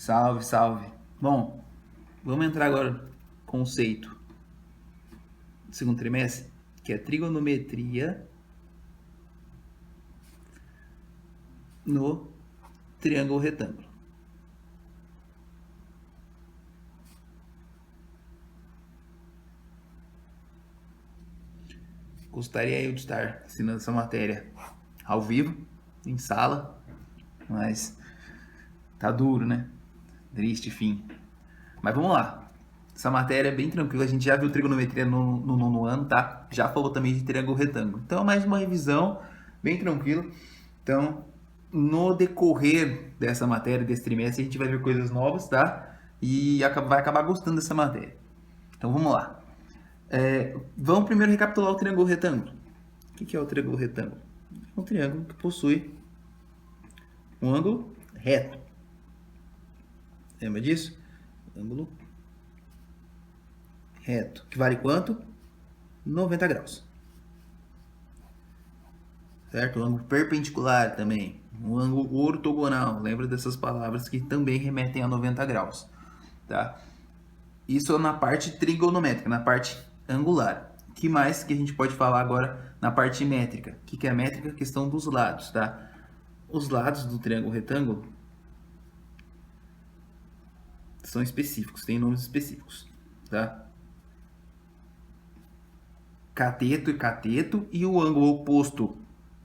Salve, salve. Bom, vamos entrar agora no conceito do segundo trimestre, que é trigonometria no triângulo retângulo. Gostaria eu de estar ensinando essa matéria ao vivo, em sala, mas tá duro, né? Triste fim. Mas vamos lá. Essa matéria é bem tranquila. A gente já viu trigonometria no nono ano, tá? Já falou também de triângulo retângulo. Então, mais uma revisão bem tranquilo. Então, no decorrer dessa matéria, desse trimestre, a gente vai ver coisas novas, tá? E vai acabar gostando dessa matéria. Então, vamos lá. Vamos primeiro recapitular o triângulo retângulo. O que é o triângulo retângulo? É um triângulo que possui um ângulo reto. Lembra disso? Ângulo reto. Que vale quanto? 90 graus. Certo? O ângulo perpendicular também. Um ângulo ortogonal. Lembra dessas palavras que também remetem a 90 graus. Tá? Isso na parte trigonométrica, na parte angular. O que mais que a gente pode falar agora na parte métrica? O que é a métrica? A questão dos lados. Tá? Os lados do triângulo retângulo são específicos, têm nomes específicos. Tá? Cateto e cateto, e o ângulo oposto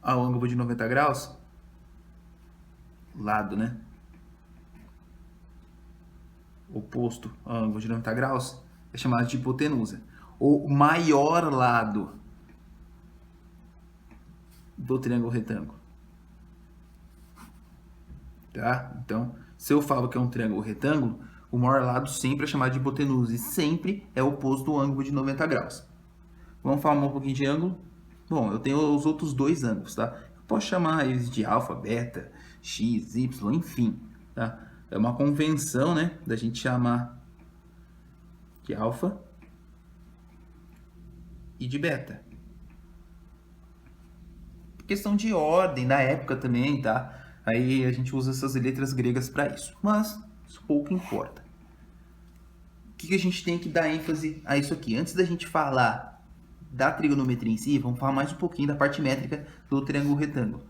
ao ângulo de 90 graus, lado, né? Oposto ao ângulo de 90 graus é chamado de hipotenusa. O maior lado do triângulo retângulo. Tá? Então, se eu falo que é um triângulo retângulo, o maior lado sempre é chamado de hipotenusa e sempre é oposto ao ângulo de 90 graus. Vamos falar um pouquinho de ângulo. Bom, eu tenho os outros dois ângulos, tá? Eu posso chamar eles de alfa, beta, x, y, enfim, tá? É uma convenção, né, da gente chamar de alfa e de beta. Questão de ordem da época também, tá? Aí a gente usa essas letras gregas para isso, mas isso pouco importa. O que a gente tem que dar ênfase a isso aqui? Antes da gente falar da trigonometria em si, vamos falar mais um pouquinho da parte métrica do triângulo retângulo.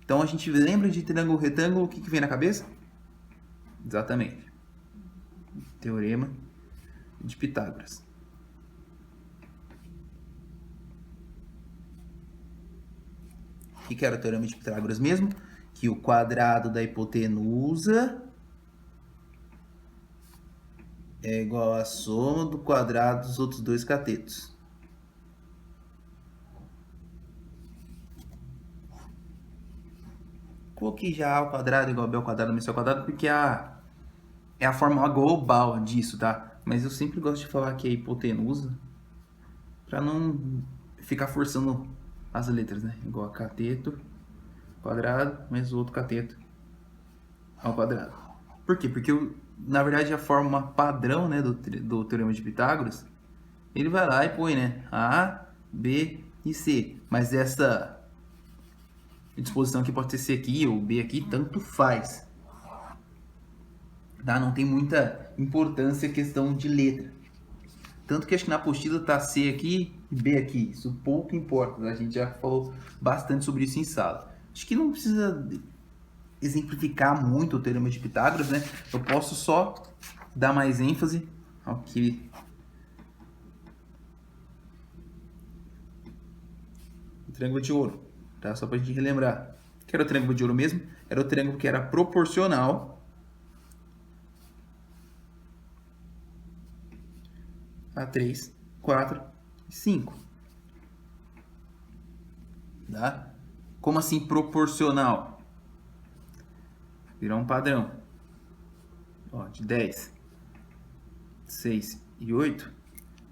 Então a gente lembra de triângulo retângulo, o que vem na cabeça? Exatamente. Teorema de Pitágoras. O que era o teorema de Pitágoras mesmo? Que o quadrado da hipotenusa é igual à soma do quadrado dos outros dois catetos. Coloquei já A ao quadrado igual a B ao quadrado menos C ao quadrado porque é a fórmula global disso, tá? Mas eu sempre gosto de falar que é hipotenusa para não ficar forçando as letras, né? Igual a cateto quadrado mais o outro cateto ao quadrado. Por quê? Porque, na verdade, a fórmula padrão, né, do teorema de Pitágoras, ele vai lá e põe, né, A, B e C. Mas essa disposição aqui pode ser C aqui ou B aqui, tanto faz. Tá? Não tem muita importância a questão de letra. Tanto que acho que na apostila tá C aqui e B aqui. Isso pouco importa. A gente já falou bastante sobre isso em sala. Acho que não precisa exemplificar muito o teorema de Pitágoras, né? Eu posso só dar mais ênfase ao que o triângulo de ouro, tá? Só pra gente relembrar. O que era o triângulo de ouro mesmo? Era o triângulo que era proporcional a 3, 4 e 5. Tá? Como assim proporcional? Virar um padrão. Ó, de 10, 6 e 8. O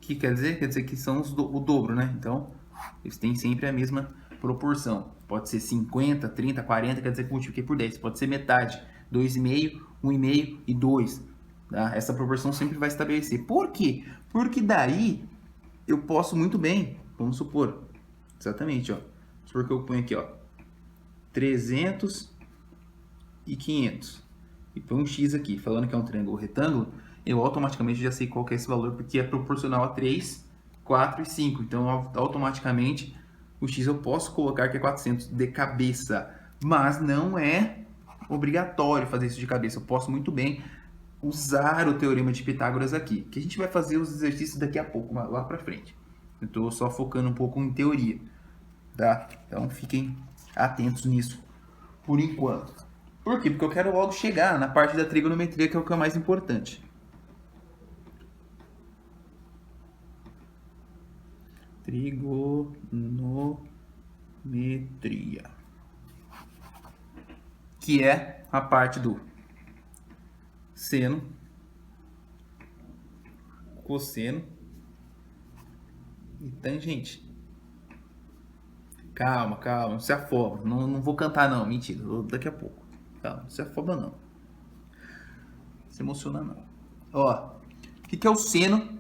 que quer dizer? Quer dizer que são o dobro, né? Então, eles têm sempre a mesma proporção. Pode ser 50, 30, 40, quer dizer que multipliquei por 10. Pode ser metade, 2,5, 1,5 e 2. Tá? Essa proporção sempre vai estabelecer. Por quê? Porque daí eu posso muito bem, vamos supor, exatamente, ó. Supor que eu ponho aqui, ó, 300 e 500. e põe um x aqui, falando que é um triângulo retângulo, eu automaticamente já sei qual que é esse valor, porque é proporcional a 3, 4 e 5. Então, automaticamente, o x eu posso colocar que é 400 de cabeça, mas não é obrigatório fazer isso de cabeça. Eu posso muito bem usar o teorema de Pitágoras aqui, que a gente vai fazer os exercícios daqui a pouco, lá para frente. Eu estou só focando um pouco em teoria, tá? Então, fiquem atentos nisso por enquanto. Por quê? Porque eu quero logo chegar na parte da trigonometria, que é o que é mais importante. Trigonometria. Que é a parte do seno, cosseno e tangente. Calma, calma, não se afoba. Não vou cantar não, mentira, daqui a pouco. Calma, não se afoba não. Não se emociona não. Ó, o que é o seno,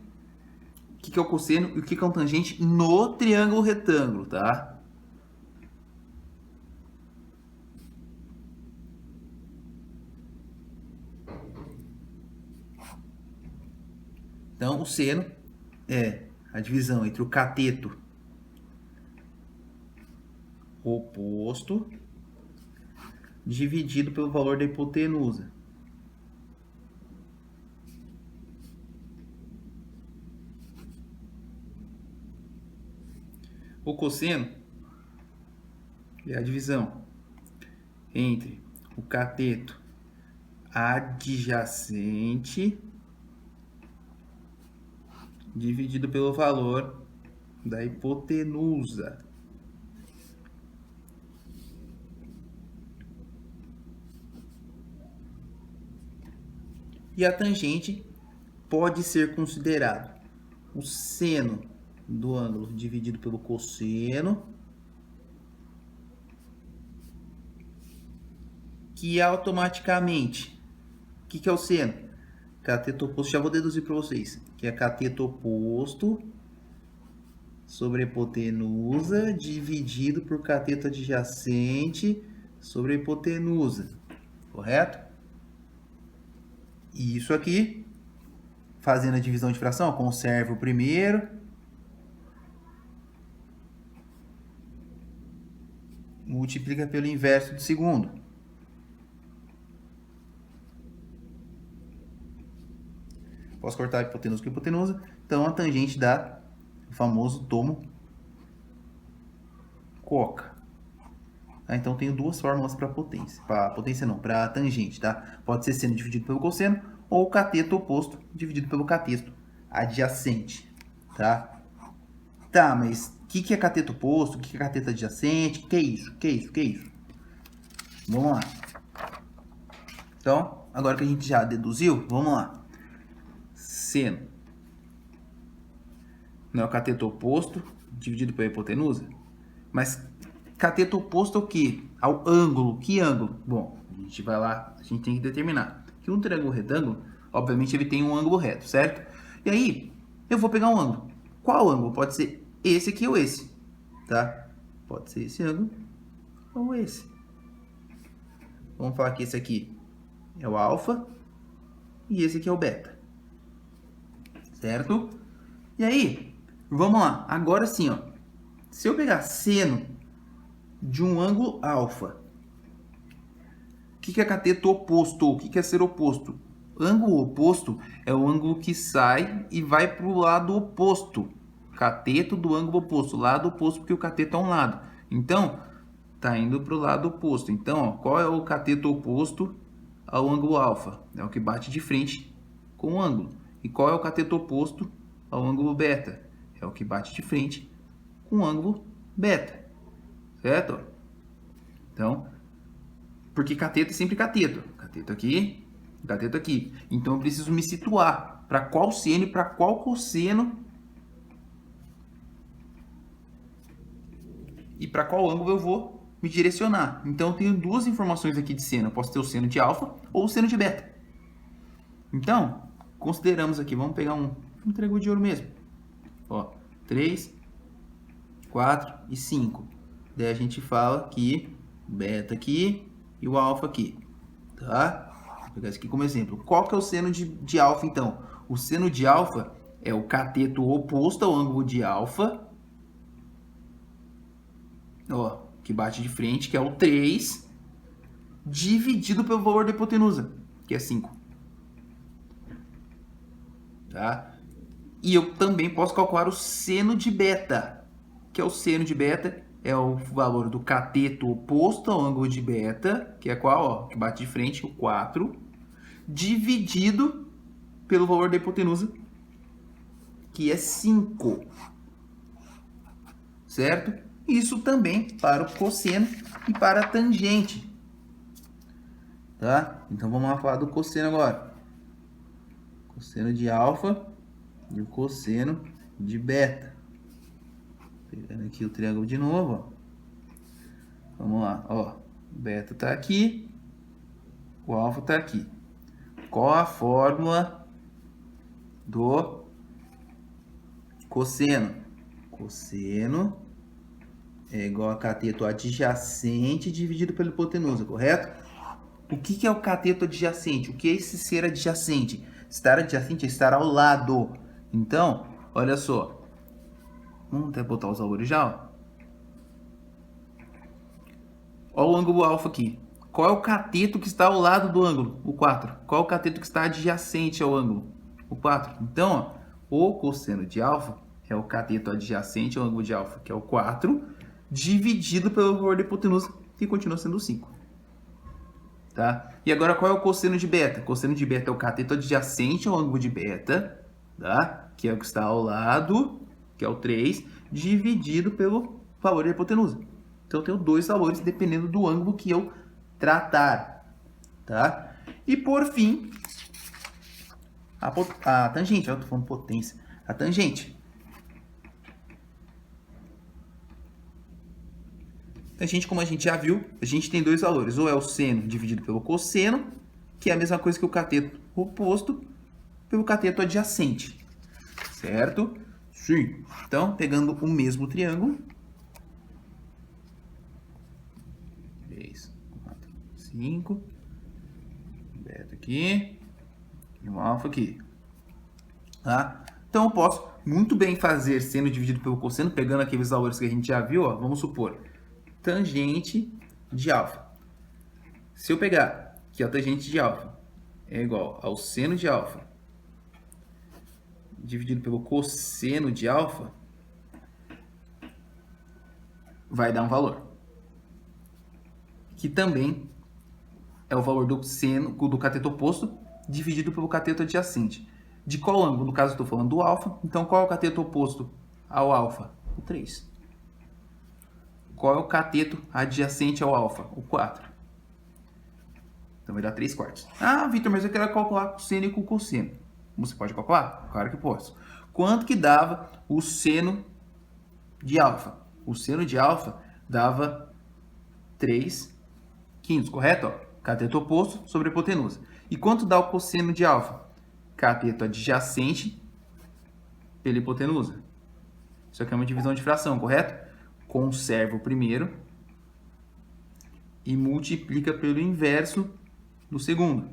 o que é o cosseno e o que é um tangente no triângulo retângulo, tá? Então, o seno é a divisão entre o cateto oposto dividido pelo valor da hipotenusa. O cosseno é a divisão entre o cateto adjacente dividido pelo valor da hipotenusa. E a tangente pode ser considerado o seno do ângulo dividido pelo cosseno, que automaticamente, o que é o seno? Cateto oposto, já vou deduzir para vocês, que é cateto oposto sobre a hipotenusa dividido por cateto adjacente sobre a hipotenusa, correto? E isso aqui, fazendo a divisão de fração, conserva o primeiro, multiplica pelo inverso do segundo. Posso cortar a hipotenusa com a hipotenusa, então a tangente dá o famoso tomo coca. Então, tenho duas fórmulas para potência. Para potência não, para tangente, tá? Pode ser seno dividido pelo cosseno ou cateto oposto dividido pelo cateto adjacente, tá? Tá, mas o que é cateto oposto? O que é cateto adjacente? O que é isso? O que é isso? O que é isso? Vamos lá. Então, agora que a gente já deduziu, vamos lá. Seno não é o cateto oposto dividido pela hipotenusa? Mas cateto oposto ao quê? Ao ângulo. Que ângulo? Bom, a gente vai lá, a gente tem que determinar que um triângulo retângulo, obviamente, ele tem um ângulo reto, certo? E aí, eu vou pegar um ângulo. Qual ângulo? Pode ser esse aqui ou esse, tá? Pode ser esse ângulo ou esse. Vamos falar que esse aqui é o alfa e esse aqui é o beta, certo? E aí, vamos lá. Agora sim, ó. Se eu pegar seno de um ângulo alfa, o que é cateto oposto? O que é ser oposto? Ângulo oposto é o ângulo que sai e vai para o lado oposto. Cateto do ângulo oposto, lado oposto, porque o cateto é um lado. Então, está indo para o lado oposto. Então, ó, qual é o cateto oposto ao ângulo alfa? É o que bate de frente com o ângulo. E qual é o cateto oposto ao ângulo beta? É o que bate de frente com o ângulo beta. Certo? Então, porque cateto é sempre cateto. Cateto aqui, cateto aqui. Então, eu preciso me situar para qual seno e para qual cosseno e para qual ângulo eu vou me direcionar. Então, eu tenho duas informações aqui de seno. Eu posso ter o seno de alfa ou o seno de beta. Então, consideramos aqui, vamos pegar um triângulo de ouro mesmo. Ó, 3, 4 e 5. Daí a gente fala que beta aqui e o alfa aqui, tá? Vou pegar isso aqui como exemplo. Qual que é o seno de alfa, então? O seno de alfa é o cateto oposto ao ângulo de alfa, ó, que bate de frente, que é o 3, dividido pelo valor da hipotenusa, que é 5. Tá? E eu também posso calcular o seno de beta, que é o seno de beta, é o valor do cateto oposto ao ângulo de beta, que é qual? Ó, que bate de frente, o 4, dividido pelo valor da hipotenusa, que é 5. Certo? Isso também para o cosseno e para a tangente. Tá? Então vamos lá falar do cosseno agora. Cosseno de alfa e o cosseno de beta. Pegando aqui o triângulo de novo, ó. Vamos lá, ó. O beta está aqui, o alfa está aqui. Qual a fórmula do cosseno? Cosseno é igual a cateto adjacente dividido pela hipotenusa, correto? O que é o cateto adjacente? O que é esse ser adjacente? Estar adjacente é estar ao lado. Então, olha só. Vamos até botar os valores já, ó. Olha o ângulo alfa aqui. Qual é o cateto que está ao lado do ângulo? O 4. Qual é o cateto que está adjacente ao ângulo? O 4. Então, ó, o cosseno de alfa é o cateto adjacente ao ângulo de alfa, que é o 4, dividido pelo valor da hipotenusa, que continua sendo 5. Tá? E agora, qual é o cosseno de beta? O cosseno de beta é o cateto adjacente ao ângulo de beta, tá? Que é o que está ao lado, que é o 3, dividido pelo valor da hipotenusa. Então, eu tenho dois valores dependendo do ângulo que eu tratar. Tá? E, por fim, a tangente. Eu estou falando potência. A tangente. Tangente, como a gente já viu, a gente tem dois valores. Ou é o seno dividido pelo cosseno, que é a mesma coisa que o cateto oposto pelo cateto adjacente. Certo? Sim. Então, pegando o mesmo triângulo. 3, 4, 5. Beta aqui. E um alfa aqui. Tá? Então, eu posso muito bem fazer seno dividido pelo cosseno, pegando aqueles valores que a gente já viu. Ó, vamos supor, tangente de alfa. Se eu pegar que a tangente de alfa é igual ao seno de alfa dividido pelo cosseno de alfa, vai dar um valor. Que também é o valor do seno do cateto oposto dividido pelo cateto adjacente. De qual ângulo? No caso, eu estou falando do alfa. Então, qual é o cateto oposto ao alfa? O 3. Qual é o cateto adjacente ao alfa? O 4. Então, vai dar 3 quartos. Ah, Vitor, mas eu quero calcular o seno e o cosseno. Você pode calcular? Claro que posso. Quanto que dava o seno de alfa? O seno de alfa dava 3 quintos, correto? Ó, cateto oposto sobre a hipotenusa. E quanto dá o cosseno de alfa? Cateto adjacente pela hipotenusa. Isso aqui é uma divisão de fração, correto? Conserva o primeiro e multiplica pelo inverso do segundo.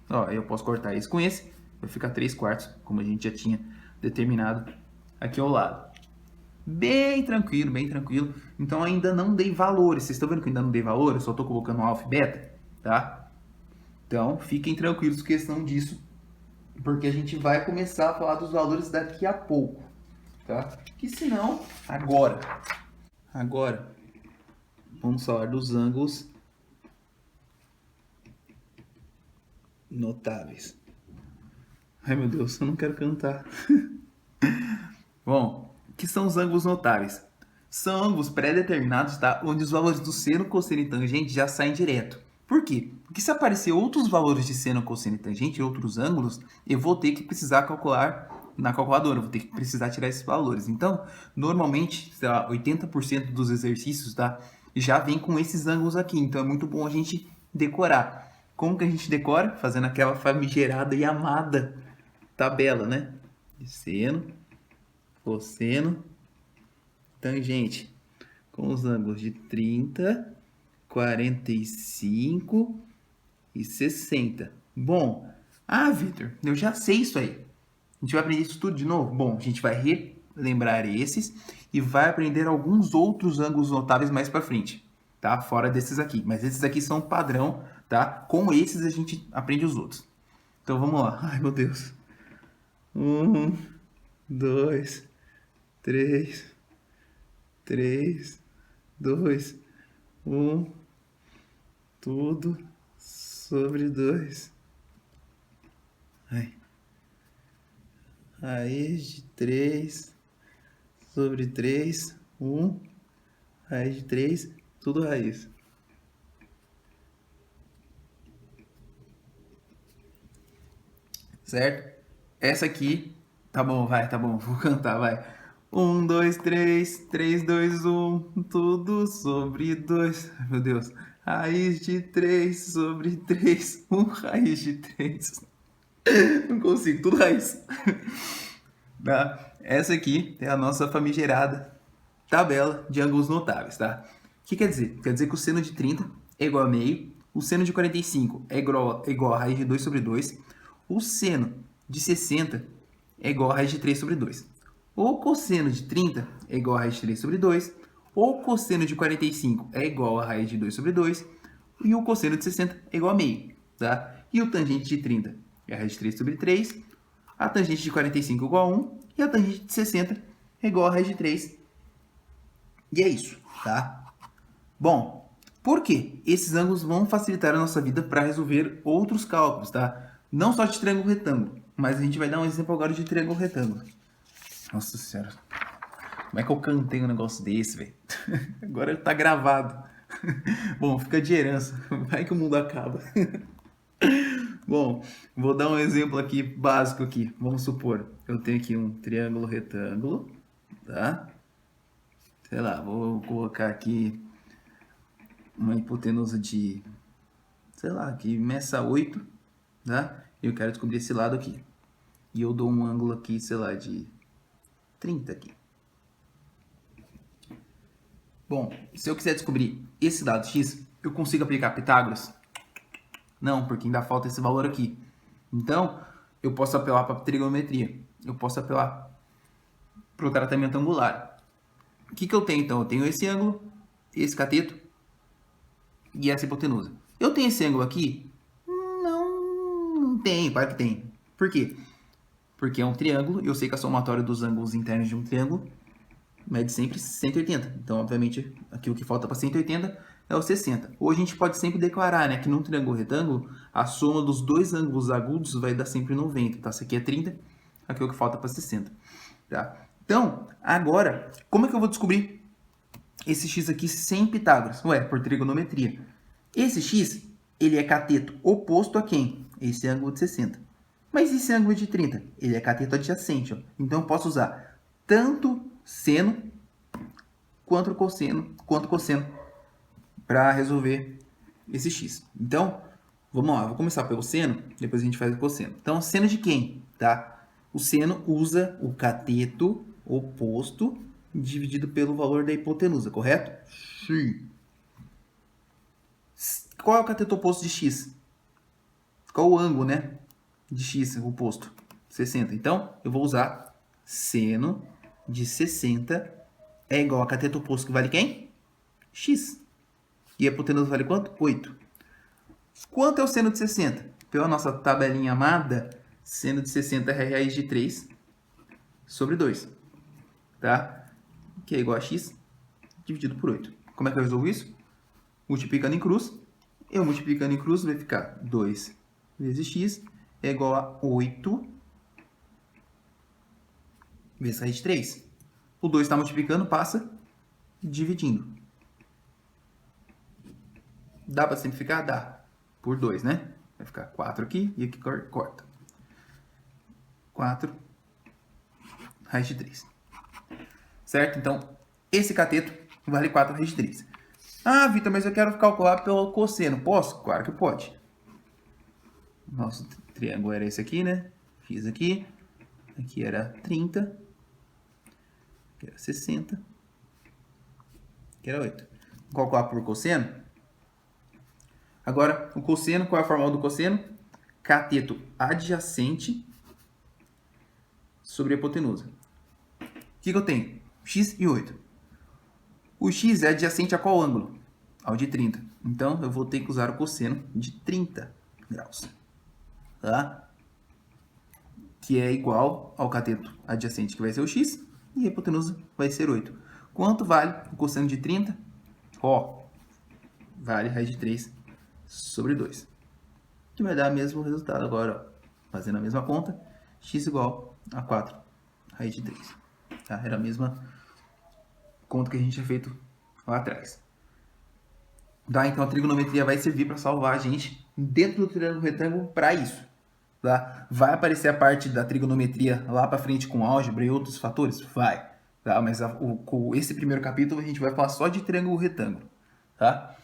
Ó, eu posso cortar isso com esse, vai ficar 3 quartos, como a gente já tinha determinado aqui ao lado. Bem tranquilo, bem tranquilo. Então ainda não dei valores. Vocês estão vendo que ainda não dei valor? Eu só estou colocando alfa e beta, tá? Então fiquem tranquilos com questão disso, porque a gente vai começar a falar dos valores daqui a pouco, tá? Que senão, agora, vamos falar dos ângulos notáveis. Ai, meu Deus, eu não quero cantar. Bom, o que são os ângulos notáveis? São ângulos pré-determinados, tá? Onde os valores do seno, cosseno e tangente já saem direto. Por quê? Porque se aparecer outros valores de seno, cosseno e tangente, outros ângulos, eu vou ter que precisar calcular na calculadora, vou ter que precisar tirar esses valores. Então, normalmente, sei lá, 80% dos exercícios, tá? Já vem com esses ângulos aqui. Então, é muito bom a gente decorar. Como que a gente decora? Fazendo aquela famigerada e amada tabela, né? De seno, cosseno, tangente, com os ângulos de 30, 45 e 60. Bom, Vitor, eu já sei isso aí. A gente vai aprender isso tudo de novo? Bom, a gente vai relembrar esses e vai aprender alguns outros ângulos notáveis mais para frente, tá? Fora desses aqui. Mas esses aqui são padrão, tá? Com esses a gente aprende os outros. Então vamos lá. Ai, meu Deus. 1, 2, 3, 3, 2, 1, tudo sobre 2. Ai. Raiz de 3 sobre 3, 1, raiz de 3, tudo raiz. Certo? Essa aqui, tá bom, vai, tá bom, vou cantar, vai. 1, 2, 3, 3, 2, 1, tudo sobre 2. Meu Deus. Raiz de 3 sobre 3, 1 raiz de 3. Não consigo, tudo raiz. Tá? Essa aqui é a nossa famigerada tabela de ângulos notáveis, tá? O que quer dizer? Quer dizer que o seno de 30 é igual a meio, o seno de 45 é igual a raiz de 2 sobre 2, o seno de 60 é igual a raiz de 3 sobre 2. O cosseno de 30 é igual a raiz de 3 sobre 2, o cosseno de 45 é igual a raiz de 2 sobre 2, e o cosseno de 60 é igual a meio, tá? E o tangente de 30 é a raiz de 3 sobre 3, a tangente de 45 é igual a 1, e a tangente de 60 é igual a raiz de 3. E é isso, tá? Bom, por quê? Esses ângulos vão facilitar a nossa vida para resolver outros cálculos, tá? Não só de triângulo retângulo, mas a gente vai dar um exemplo agora de triângulo retângulo. Nossa senhora, como é que eu cantei um negócio desse, velho? Agora tá gravado. Bom, fica de herança, vai que o mundo acaba. Bom, vou dar um exemplo aqui básico aqui. Vamos supor, eu tenho aqui um triângulo retângulo, tá? Sei lá, vou colocar aqui uma hipotenusa de, sei lá, que meça 8, tá? E eu quero descobrir esse lado aqui. E eu dou um ângulo aqui, sei lá, de 30 aqui. Bom, se eu quiser descobrir esse lado x, eu consigo aplicar Pitágoras? Não, porque ainda falta esse valor aqui. Então, eu posso apelar para a trigonometria. Eu posso apelar para o tratamento angular. O que eu tenho, então? Eu tenho esse ângulo, esse cateto e essa hipotenusa. Eu tenho esse ângulo aqui? Não tem, claro que tem. Por quê? Porque é um triângulo, e eu sei que a somatória dos ângulos internos de um triângulo mede sempre 180. Então, obviamente, aqui o que falta para 180 é o 60. Ou a gente pode sempre declarar, né, que num triângulo retângulo, a soma dos dois ângulos agudos vai dar sempre 90. Tá? Isso aqui é 30, aqui é o que falta para 60. Tá? Então, agora, como é que eu vou descobrir esse x aqui sem Pitágoras? Ué, por trigonometria. Esse x, ele é cateto oposto a quem? Esse ângulo de 60. Mas esse ângulo de 30? Ele é cateto adjacente. Ó. Então, eu posso usar tanto seno quanto cosseno para resolver esse x. Então, vamos lá. Vou começar pelo seno, depois a gente faz o cosseno. Então, seno de quem? Tá? O seno usa o cateto oposto dividido pelo valor da hipotenusa, correto? Sim. Qual é o cateto oposto de x? Qual o ângulo, né? De x oposto? 60. Então, eu vou usar seno de 60 é igual a cateto oposto que vale quem? X. E a hipotenusa vale quanto? 8. Quanto é o seno de 60? Pela nossa tabelinha amada, seno de 60 é raiz de 3 sobre 2. Tá? Que é igual a x dividido por 8. Como é que eu resolvo isso? Multiplicando em cruz. Eu multiplicando em cruz vai ficar 2 vezes x é igual a 8 vezes raiz de 3. O 2 está multiplicando, passa dividindo. Dá para simplificar? Dá. Por 2, né? Vai ficar 4 aqui e aqui corta. 4 raiz de 3. Certo? Então, esse cateto vale 4 raiz de 3. Ah, Vitor, mas eu quero calcular pelo cosseno. Posso? Claro que pode. Nosso triângulo era esse aqui, né? Fiz aqui. Aqui era 30. Aqui era 60. Aqui era 8. Vou calcular por cosseno. Agora, o cosseno, qual é a fórmula do cosseno? cateto adjacente sobre a hipotenusa. O que eu tenho? X e 8. O x é adjacente a qual ângulo? Ao de 30. Então, eu vou ter que usar o cosseno de 30 graus. Tá? Que é igual ao cateto adjacente, que vai ser o x, e a hipotenusa vai ser 8. Quanto vale o cosseno de 30? Vale raiz de 3 sobre 2. Que vai dar o mesmo resultado agora, ó, fazendo a mesma conta, x igual a 4 raiz de 3. Tá? Era a mesma conta que a gente tinha feito lá atrás. Tá? Então a trigonometria vai servir para salvar a gente dentro do triângulo retângulo para isso. Tá? Vai aparecer a parte da trigonometria lá para frente com álgebra e outros fatores? Vai. Tá? Mas esse primeiro capítulo a gente vai falar só de triângulo retângulo. Tá?